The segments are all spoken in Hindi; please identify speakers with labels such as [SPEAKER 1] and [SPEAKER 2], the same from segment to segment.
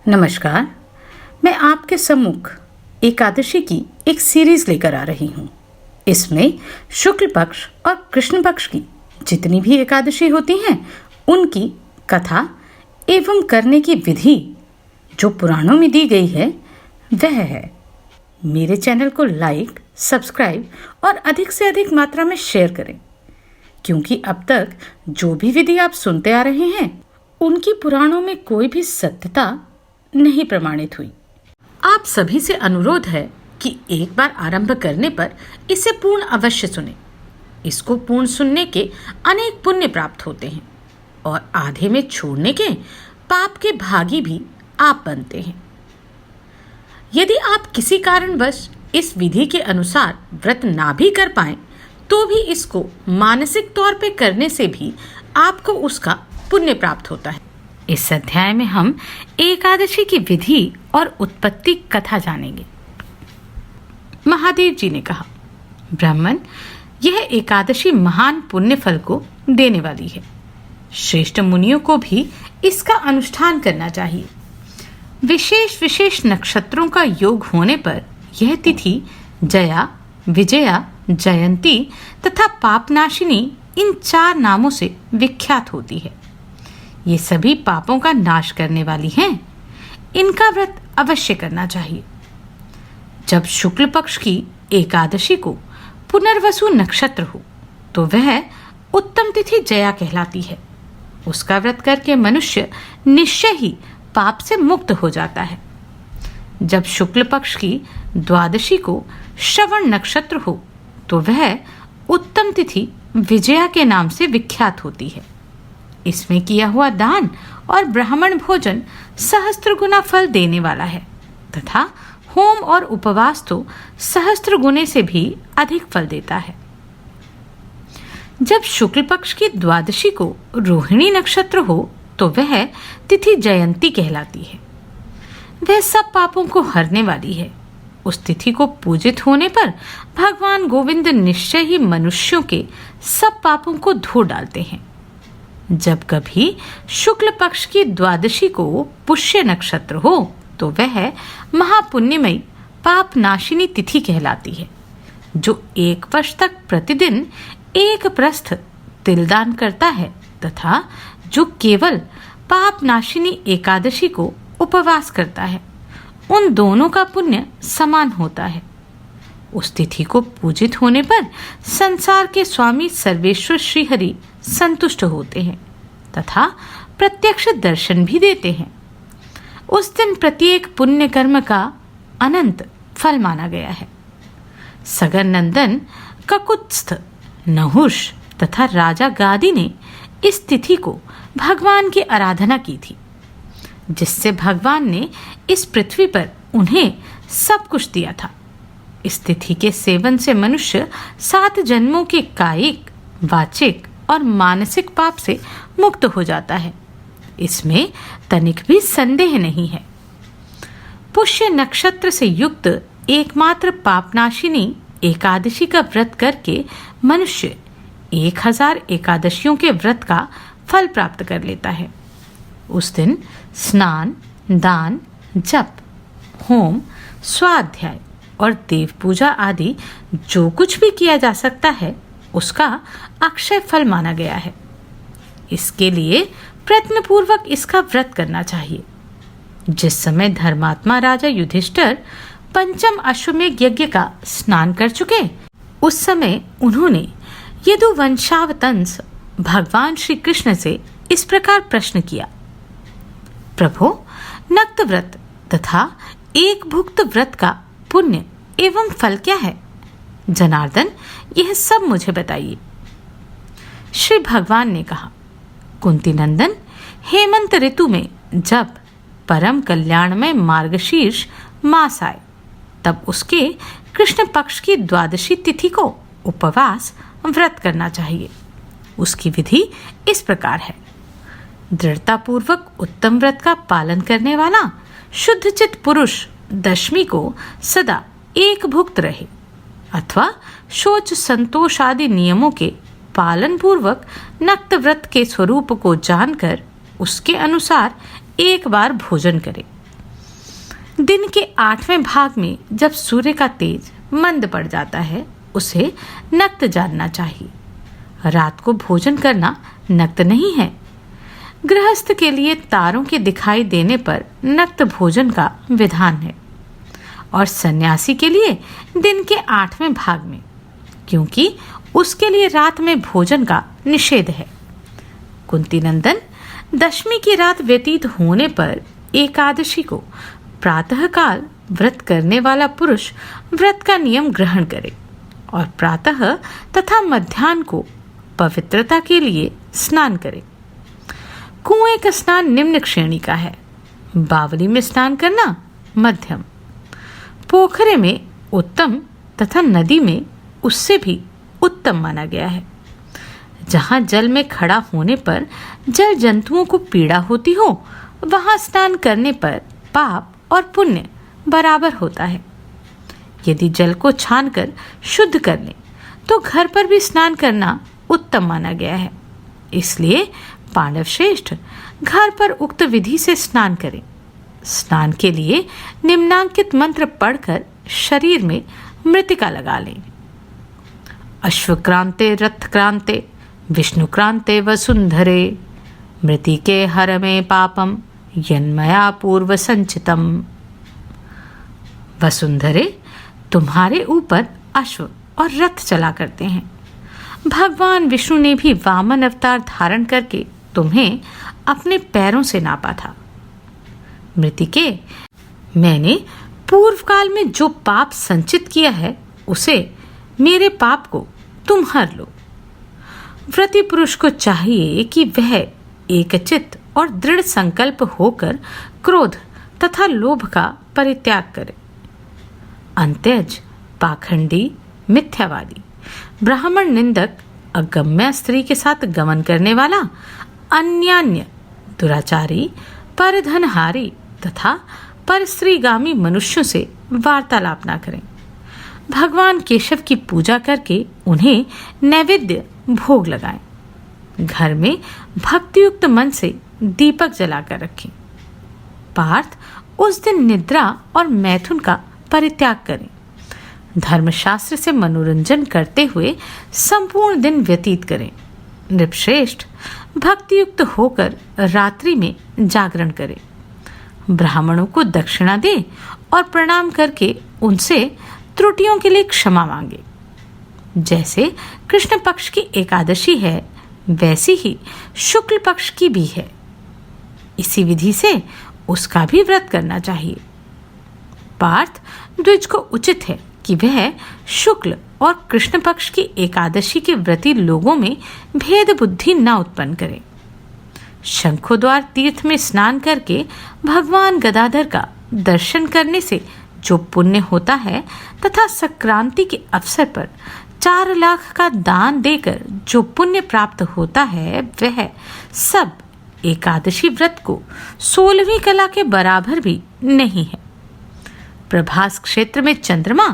[SPEAKER 1] नमस्कार। मैं आपके सम्मुख एकादशी की एक सीरीज लेकर आ रही हूँ। इसमें शुक्ल पक्ष और कृष्ण पक्ष की जितनी भी एकादशी होती हैं उनकी कथा एवं करने की विधि जो पुराणों में दी गई है वह है। मेरे चैनल को लाइक, सब्सक्राइब और अधिक से अधिक मात्रा में शेयर करें, क्योंकि अब तक जो भी विधि आप सुनते आ रहे हैं उनकी पुराणों में कोई भी सत्यता नहीं प्रमाणित हुई। आप सभी से अनुरोध है कि एक बार आरंभ करने पर इसे पूर्ण अवश्य सुने। इसको पूर्ण सुनने के अनेक पुण्य प्राप्त होते हैं और आधे में छोड़ने के पाप के भागी भी आप बनते हैं। यदि आप किसी कारणवश इस विधि के अनुसार व्रत ना भी कर पाए तो भी इसको मानसिक तौर पे करने से भी आपको उसका पुण्य प्राप्त होता है। इस अध्याय में हम एकादशी की विधि और उत्पत्ति कथा जानेंगे। महादेव जी ने कहा, ब्राह्मण, यह एकादशी महान पुण्य फल को देने वाली है। श्रेष्ठ मुनियों को भी इसका अनुष्ठान करना चाहिए। विशेष विशेष नक्षत्रों का योग होने पर यह तिथि जया, विजया, जयंती तथा पापनाशिनी इन 4 नामों से विख्यात होती है। ये सभी पापों का नाश करने वाली हैं। इनका व्रत अवश्य करना चाहिए। जब शुक्ल पक्ष की एकादशी को पुनर्वसु नक्षत्र हो तो वह उत्तम तिथि जया कहलाती है। उसका व्रत करके मनुष्य निश्चय ही पाप से मुक्त हो जाता है। जब शुक्ल पक्ष की द्वादशी को श्रवण नक्षत्र हो तो वह उत्तम तिथि विजया के नाम से विख्यात होती है। इसमें किया हुआ दान और ब्राह्मण भोजन सहस्त्र गुना फल देने वाला है तथा होम और उपवास तो सहस्त्र गुने से भी अधिक फल देता है। जब शुक्ल पक्ष की द्वादशी को रोहिणी नक्षत्र हो तो वह तिथि जयंती कहलाती है। वह सब पापों को हरने वाली है। उस तिथि को पूजित होने पर भगवान गोविंद निश्चय ही मनुष्यों के सब पापों को धो डालते हैं। जब कभी शुक्ल पक्ष की द्वादशी को पुष्य नक्षत्र हो तो वह महापुण्यमयी पाप नाशिनी तिथि कहलाती है, जो 1 वर्ष तक प्रतिदिन 1 प्रस्थ तिलदान करता है तथा जो केवल पाप नाशिनी एकादशी को उपवास करता है। उन दोनों का पुण्य समान होता है। उस तिथि को पूजित होने पर संसार के स्वामी सर्वेश्वर श्री हरि संतुष्ट होते हैं तथा प्रत्यक्ष दर्शन भी देते हैं। उस दिन प्रत्येक पुण्य कर्म का अनंत फल माना गया है। सगर नंदन ककुत्स्थ, नहुष तथा राजा गादी ने इस तिथि को भगवान की आराधना की थी, जिससे भगवान ने इस पृथ्वी पर उन्हें सब कुछ दिया था। इस तिथि के सेवन से मनुष्य 7 जन्मों के कायिक, वाचिक और मानसिक पाप से मुक्त हो जाता है। इसमें तनिक भी संदेह नहीं है। पुष्य नक्षत्र से युक्त एकमात्र पापनाशिनी एकादशी का व्रत करके मनुष्य 1000 एकादशियों के व्रत का फल प्राप्त कर लेता है। उस दिन स्नान, दान, जप, होम, स्वाध्याय और देव पूजा आदि जो कुछ भी किया जा सकता है उसका अक्षय फल माना गया है। इसके लिए प्रयत्नपूर्वक इसका व्रत करना चाहिए। जिस समय धर्मात्मा राजा युधिष्ठिर पंचम अश्वमेध यज्ञ का स्नान कर चुके, उस समय उन्होंने यदुवंशावतंस भगवान श्री कृष्ण से इस प्रकार प्रश्न किया, प्रभो, नक्त व्रत तथा एक भुक्त व्रत का पुण्य एवं फल क्या है? जनार्दन, यह सब मुझे बताइए। श्री भगवान ने कहा, कुंती नंदन, हेमंत ऋतु में जब परम कल्याणमय मार्गशीर्ष मास आए तब उसके कृष्ण पक्ष की द्वादशी तिथि को उपवास व्रत करना चाहिए। उसकी विधि इस प्रकार है। दृढ़तापूर्वक उत्तम व्रत का पालन करने वाला शुद्ध चित्त पुरुष दशमी को सदा एक भुक्त रहे अथवा शौच, संतोष आदि नियमों के पालन पूर्वक नक्त व्रत के स्वरूप को जानकर उसके अनुसार एक बार भोजन करे दिन के 8वें भाग में जब सूर्य का तेज मंद पड़ जाता है उसे नक्त जानना चाहिए। रात को भोजन करना नक्त नहीं है। गृहस्थ के लिए तारों के दिखाई देने पर नक्त भोजन का विधान है और सन्यासी के लिए दिन के 8वें भाग में, क्योंकि उसके लिए रात में भोजन का निषेध है। कुंती नंदन, दशमी की रात व्यतीत होने पर एकादशी को प्रातःकाल व्रत करने वाला पुरुष व्रत का नियम ग्रहण करे और प्रातः तथा मध्याह्न को पवित्रता के लिए स्नान करे। कुएं का स्नान निम्न श्रेणी का है, बावली में स्नान करना मध्यम, पोखरे में उत्तम तथा नदी में उससे भी उत्तम माना गया है। जहां जल में खड़ा होने पर जल जंतुओं को पीड़ा होती हो वहां स्नान करने पर पाप और पुण्य बराबर होता है। यदि जल को छानकर शुद्ध कर लें तो घर पर भी स्नान करना उत्तम माना गया है। इसलिए पांडव श्रेष्ठ घर पर उक्त विधि से स्नान करें। स्नान के लिए निम्नांकित मंत्र पढ़कर शरीर में मृतिका लगा लें। अश्वक्रांते रथक्रांते विष्णुक्रांते वसुंधरे मृतिके हर में पापम यन्मया पूर्व संचितम। वसुंधरे, तुम्हारे ऊपर अश्व और रथ चला करते हैं। भगवान विष्णु ने भी वामन अवतार धारण करके तुम्हें अपने पैरों से नापा था। मृतिके, मैंने पूर्व काल में जो पाप संचित किया है उसे, मेरे पाप को तुम हर लो। व्रती पुरुष को चाहिए कि वह एकचित्त और दृढ़ संकल्प होकर क्रोध तथा लोभ का परित्याग करे। अंत्यज, पाखंडी, मिथ्यावादी, ब्राह्मण निंदक, अगम्या स्त्री के साथ गमन करने वाला, अन्यान्य, दुराचारी, परधनहारी तथा परस्त्रीगामी मनुष्यों से वार्तालाप न करें। भगवान केशव की पूजा करके उन्हें नैवेद्य भोग लगाएं। घर में भक्तियुक्त मन से दीपक जलाकर रखें। पार्थ, उस दिन निद्रा और मैथुन का परित्याग करें। धर्मशास्त्र से मनोरंजन करते हुए संपूर्ण दिन व्यतीत करें। नृपश्रेष्ठ, भक्तियुक्त होकर रात्रि में जागरण करें। ब्राह्मणों को दक्षिणा दे और प्रणाम करके उनसे त्रुटियों के लिए क्षमा मांगे। जैसे कृष्ण पक्ष की एकादशी है वैसी ही शुक्ल पक्ष की भी है। इसी विधि से उसका भी व्रत करना चाहिए। पार्थ, द्विज को उचित है कि वह शुक्ल और कृष्ण पक्ष की एकादशी के व्रती लोगों में भेद बुद्धि न उत्पन्न करे। शंखोद्वार तीर्थ में स्नान करके भगवान गदाधर का दर्शन करने से जो पुण्य होता है तथा संक्रांति के अवसर पर 4 लाख का दान देकर जो पुण्य प्राप्त होता है वह सब एकादशी व्रत को 16वीं कला के बराबर भी नहीं है। प्रभास क्षेत्र में चंद्रमा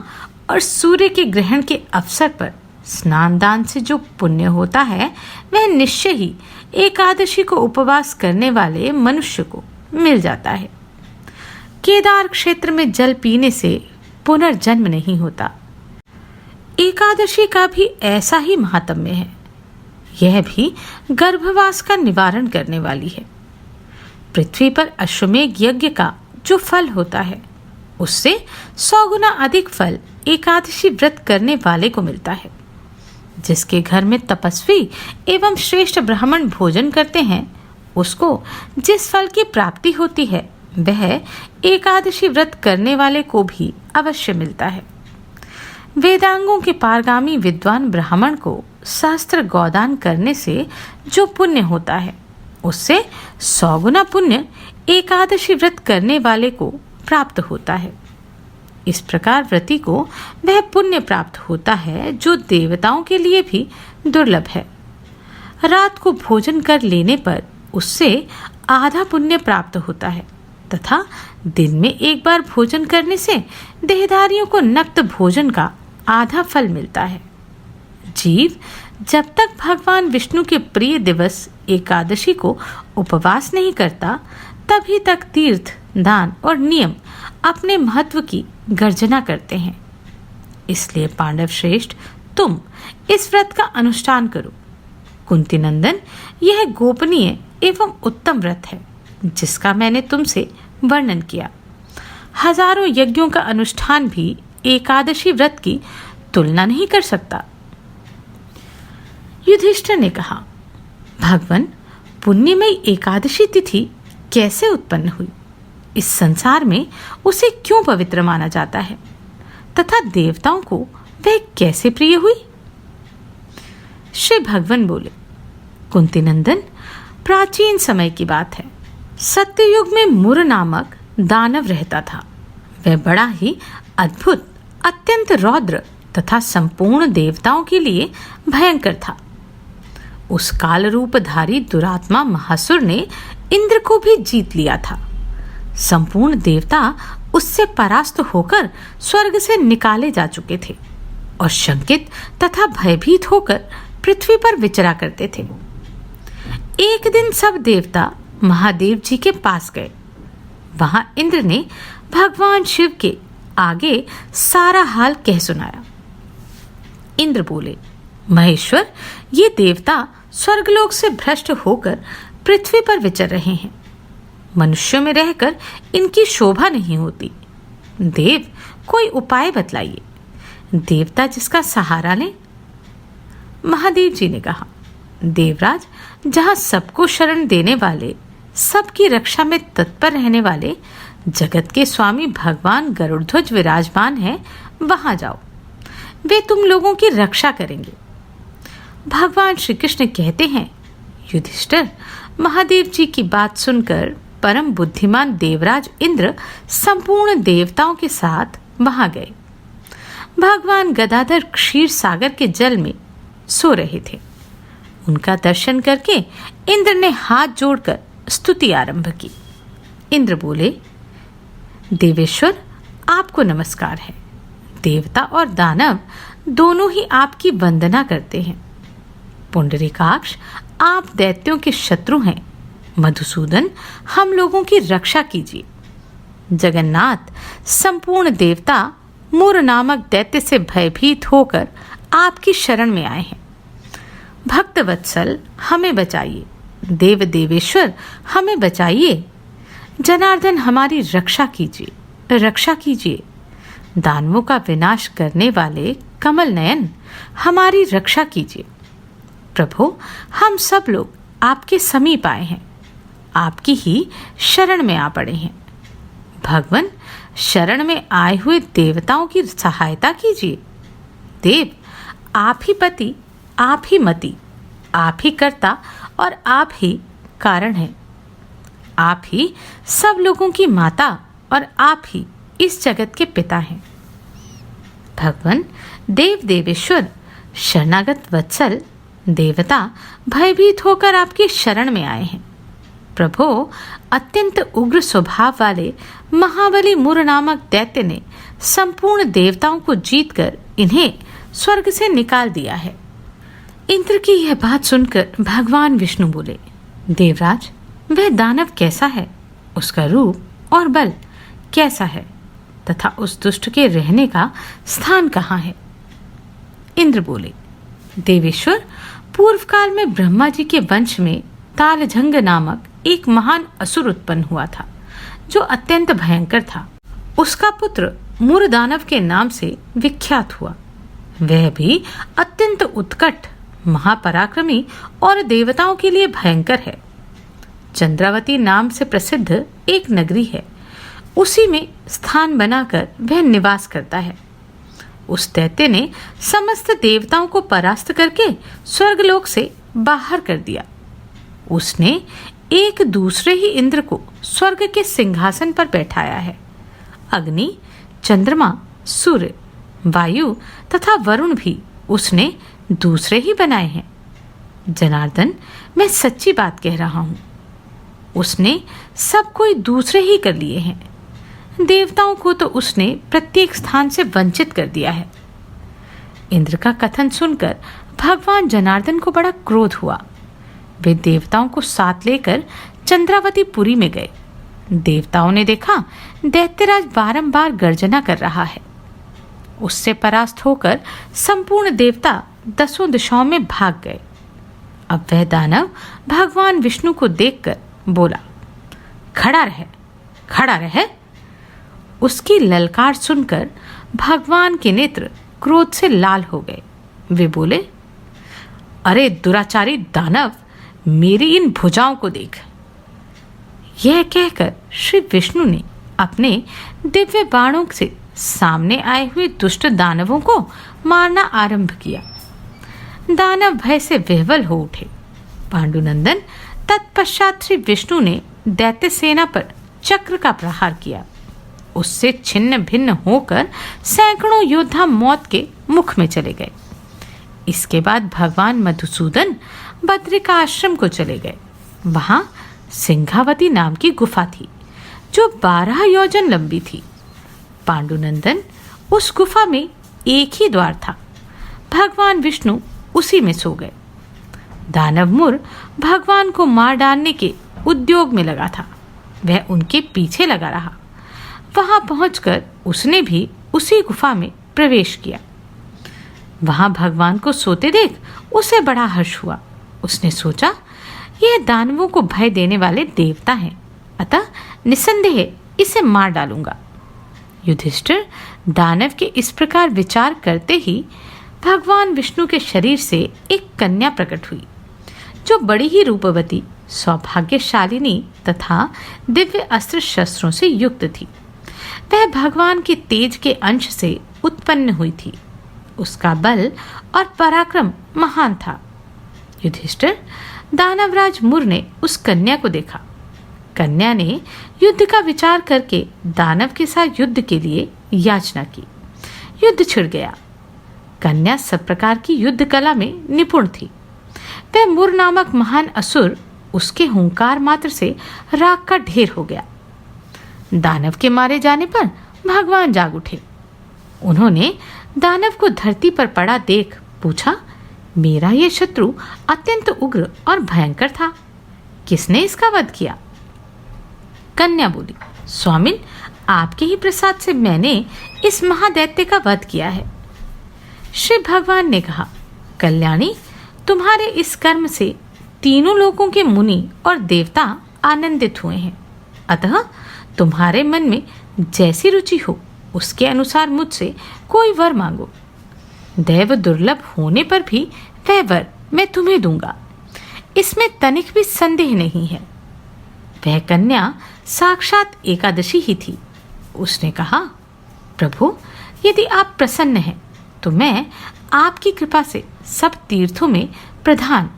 [SPEAKER 1] और सूर्य के ग्रहण के अवसर पर स्नान दान से जो पुण्य होता है वह निश्चय ही एकादशी को उपवास करने वाले मनुष्य को मिल जाता है। केदार क्षेत्र में जल पीने से पुनर्जन्म नहीं होता। एकादशी का भी ऐसा ही महात्म्य है। यह भी गर्भवास का निवारण करने वाली है। पृथ्वी पर अश्वमेघ यज्ञ का जो फल होता है उससे 100 गुना अधिक फल एकादशी व्रत करने वाले को मिलता है। जिसके घर में तपस्वी एवं श्रेष्ठ ब्राह्मण भोजन करते हैं उसको जिस फल की प्राप्ति होती है वह एकादशी व्रत करने वाले को भी अवश्य मिलता है। वेदांगों के पारगामी विद्वान ब्राह्मण को सहस्त्र गौदान करने से जो पुण्य होता है उससे 100 गुना पुण्य एकादशी व्रत करने वाले को प्राप्त होता है। इस प्रकार व्रती को वह पुण्य प्राप्त होता है जो देवताओं के लिए भी दुर्लभ है। रात को भोजन कर लेने पर उससे आधा पुण्य प्राप्त होता है तथा दिन में एक बार भोजन करने से देहधारियों को नक्त भोजन का आधा फल मिलता है। जीव जब तक भगवान विष्णु के प्रिय दिवस एकादशी को उपवास नहीं करता तभी तक तीर्थ, दान और नियम अपने महत्व की गर्जना करते हैं। इसलिए पांडव श्रेष्ठ, तुम इस व्रत का अनुष्ठान करो। कुंती नंदन, यह गोपनीय एवं उत्तम व्रत है जिसका मैंने तुमसे वर्णन किया। हजारों यज्ञों का अनुष्ठान भी एकादशी व्रत की तुलना नहीं कर सकता। युधिष्ठिर ने कहा, भगवान, पुण्यमयी एकादशी तिथि कैसे उत्पन्न हुई? इस संसार में उसे क्यों पवित्र माना जाता है तथा देवताओं को वह कैसे प्रिय हुई? श्री भगवान बोले, कुंती नंदन, प्राचीन समय की बात है। सत्ययुग में मुर नामक दानव रहता था। वह बड़ा ही अद्भुत, अत्यंत रौद्र तथा संपूर्ण देवताओं के लिए भयंकर था। उस काल रूपधारी दुरात्मा महासुर ने इंद्र को भी जीत लिया था। संपूर्ण देवता उससे परास्त होकर स्वर्ग से निकाले जा चुके थे और शंकित तथा भयभीत होकर पृथ्वी पर विचरा करते थे। एक दिन सब देवता महादेव जी के पास गए। वहां इंद्र ने भगवान शिव के आगे सारा हाल कह सुनाया। इंद्र बोले, महेश्वर, ये देवता स्वर्गलोक से भ्रष्ट होकर पृथ्वी पर विचर रहे हैं। मनुष्यों में रहकर इनकी शोभा नहीं होती। देव, कोई उपाय बतलाइए। देवता जिसका सहारा ले। महादेव जी ने कहा, देवराज, जहां सबको शरण देने वाले, सबकी रक्षा में तत्पर रहने वाले जगत के स्वामी भगवान गरुड़ध्वज विराजमान हैं, वहां जाओ। वे तुम लोगों की रक्षा करेंगे। भगवान श्री कृष्ण कहते हैं, युधिष्ठिर, महादेव जी की बात सुनकर परम बुद्धिमान देवराज इंद्र संपूर्ण देवताओं के साथ वहां गए। भगवान गदाधर क्षीर सागर के जल में सो रहे थे। उनका दर्शन करके इंद्र ने हाथ जोड़कर स्तुति आरंभ की। इंद्र बोले, देवेश्वर, आपको नमस्कार है। देवता और दानव दोनों ही आपकी वंदना करते हैं। पुंडरीकाक्ष, आप दैत्यों के शत्रु हैं। मधुसूदन, हम लोगों की रक्षा कीजिए। जगन्नाथ, संपूर्ण देवता मुर नामक दैत्य से भयभीत होकर आपकी शरण में आए हैं। भक्त वत्सल, हमें बचाइए। देव देवेश्वर, हमें बचाइए। जनार्दन, हमारी रक्षा कीजिए, रक्षा कीजिए। दानवों का विनाश करने वाले कमल नयन, हमारी रक्षा कीजिए। प्रभु, हम सब लोग आपके समीप आए हैं, आपकी ही शरण में आ पड़े हैं। भगवान, शरण में आए हुए देवताओं की सहायता कीजिए। देव, आप ही पति, आप ही मति, आप ही कर्ता और आप ही कारण हैं। आप ही सब लोगों की माता और आप ही इस जगत के पिता हैं। भगवान, देव देवेश्वर, शरणागत वत्सल देवता भयभीत होकर आपकी शरण में आए हैं। प्रभो, अत्यंत उग्र स्वभाव वाले महाबली मुर नामक दैत्य ने संपूर्ण देवताओं को जीतकर इन्हें स्वर्ग से निकाल दिया है। इंद्र की यह बात सुनकर भगवान विष्णु बोले, देवराज, वह दानव कैसा है? उसका रूप और बल कैसा है तथा उस दुष्ट के रहने का स्थान कहाँ है? इंद्र बोले, देवेश्वर, पूर्व काल में ब्रह्मा जी के वंश में तालझंग नामक एक महान असुर उत्पन्न हुआ था जो अत्यंत भयंकर था। उसका पुत्र मुर दानव के नाम से विख्यात हुआ। वह भी अत्यंत उत्कट, महापराक्रमी और देवताओं के लिए भयंकर है। चंद्रावती नाम से प्रसिद्ध एक नगरी है, उसी में स्थान बनाकर वह निवास करता है। उस दैत्य ने समस्त देवताओं को परास्त करके स्वर्गलोक से बाहर कर दिया। उसने एक दूसरे ही इंद्र को स्वर्ग के सिंहासन पर बैठाया है। अग्नि, चंद्रमा, सूर्य, वायु तथा वरुण भी उसने दूसरे ही बनाए हैं। जनार्दन, मैं सच्ची बात कह रहा हूं। उसने सब कोई दूसरे ही कर लिए हैं। देवताओं को तो उसने प्रत्येक स्थान से वंचित कर दिया है। इंद्र का कथन सुनकर भगवान जनार्दन को बड़ा क्रोध हुआ। वे देवताओं को साथ लेकर चंद्रावती पुरी में गए देवताओं ने देखा दैत्यराज बारंबार गर्जना कर रहा है। उससे परास्त होकर संपूर्ण देवता 10 दिशाओं में भाग गए। अब वह दानव भगवान विष्णु को देखकर बोला, खड़ा रह, खड़ा रह। उसकी ललकार सुनकर भगवान के नेत्र क्रोध से लाल हो गए। वे बोले, अरे दुराचारी दानव, मेरी इन भुजाओं को देख। यह कहकर श्री विष्णु ने अपने दिव्य बाणों से सामने आए हुए दुष्ट दानवों को मारना आरंभ किया। दानव भय से विह्वल हो उठे। पांडुनंदन तत्पश्चात श्री विष्णु ने दैत्य सेना पर चक्र का प्रहार किया। उससे छिन्न भिन्न होकर सैकड़ों योद्धा मौत के मुख में चले गए। इसके बाद भगवान मधुसूदन बद्रिका आश्रम को चले गए। वहां सिंहावती नाम की गुफा थी जो 12 योजन लंबी थी। पांडुनंदन उस गुफा में एक ही द्वार था। भगवान विष्णु उसी में सो गए। दानवमुर भगवान को मार डालने के उद्योग में लगा था। वह उनके पीछे लगा रहा। वहां पहुंचकर उसने भी उसी गुफा में प्रवेश किया। वहां भगवान को सोते देख उसे बड़ा हर्ष हुआ। उसने सोचा, यह दानवों को भय देने वाले देवता हैं, अतः निसंदेह इसे मार डालूंगा। युधिष्ठिर दानव के इस प्रकार विचार करते ही भगवान विष्णु के शरीर से एक कन्या प्रकट हुई जो बड़ी ही रूपवती, सौभाग्यशालिनी तथा दिव्य अस्त्र शस्त्रों से युक्त थी। वह भगवान के तेज के अंश से उत्पन्न हुई थी। उसका बल और पराक्रम महान था। युधिष्ठिर दानवराज मुर ने उस कन्या को देखा। कन्या ने युद्ध का विचार करके दानव के साथ युद्ध के लिए याचना की। युद्ध छिड़ गया। कन्या सब प्रकार की युद्ध कला में निपुण थी। वह मुर नामक महान असुर उसके हुंकार मात्र से राख का ढेर हो गया। दानव के मारे जाने पर भगवान जाग उठे। उन्होंने दानव को धरती पर पड़ा देख पूछा, मेरा यह शत्रु अत्यंत उग्र और भयंकर था, किसने इसका वध किया? कन्या बोली, स्वामिन, आपके ही प्रसाद से मैंने इस महादैत्य का वध किया है। श्री भगवान ने कहा, कल्याणी, तुम्हारे इस कर्म से तीनों लोकों के मुनि और देवता आनंदित हुए हैं। अतः तुम्हारे मन में जैसी रुचि हो उसके अनुसार मुझसे कोई वर मांगो। दैव दुर्लभ होने पर भी वह वर मैं तुम्हें दूंगा, इसमें तनिक भी संदेह नहीं है। वह कन्या साक्षात एकादशी ही थी। उसने कहा, प्रभु, यदि आप प्रसन्न हैं तो मैं आपकी कृपा से सब तीर्थों में प्रधान,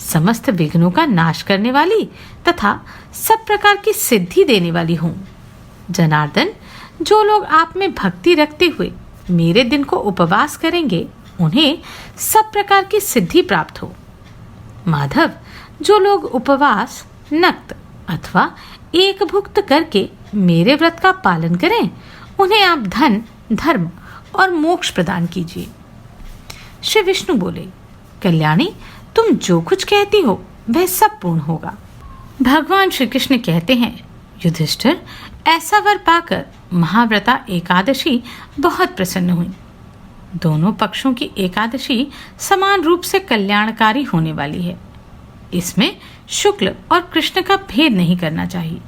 [SPEAKER 1] समस्त विघ्नों का नाश करने वाली तथा सब प्रकार की सिद्धि देने वाली हूँ। जनार्दन, जो लोग आप में भक्ति रखते हुए मेरे दिन को उपवास करेंगे उन्हें सब प्रकार की सिद्धि प्राप्त हो। माधव, जो लोग उपवास, नक्त अथवा एक भुक्त करके मेरे व्रत का पालन करें उन्हें आप धन, धर्म और मोक्ष प्रदान कीजिए। श्री विष्णु बोले, कल्याणी, तुम जो कुछ कहती हो वह सब पूर्ण होगा। भगवान श्री कृष्ण कहते हैं, युधिष्ठिर, ऐसा वर पाकर महाव्रता एकादशी बहुत प्रसन्न हुई। दोनों पक्षों की एकादशी समान रूप से कल्याणकारी होने वाली है। इसमें शुक्ल और कृष्ण का भेद नहीं करना चाहिए।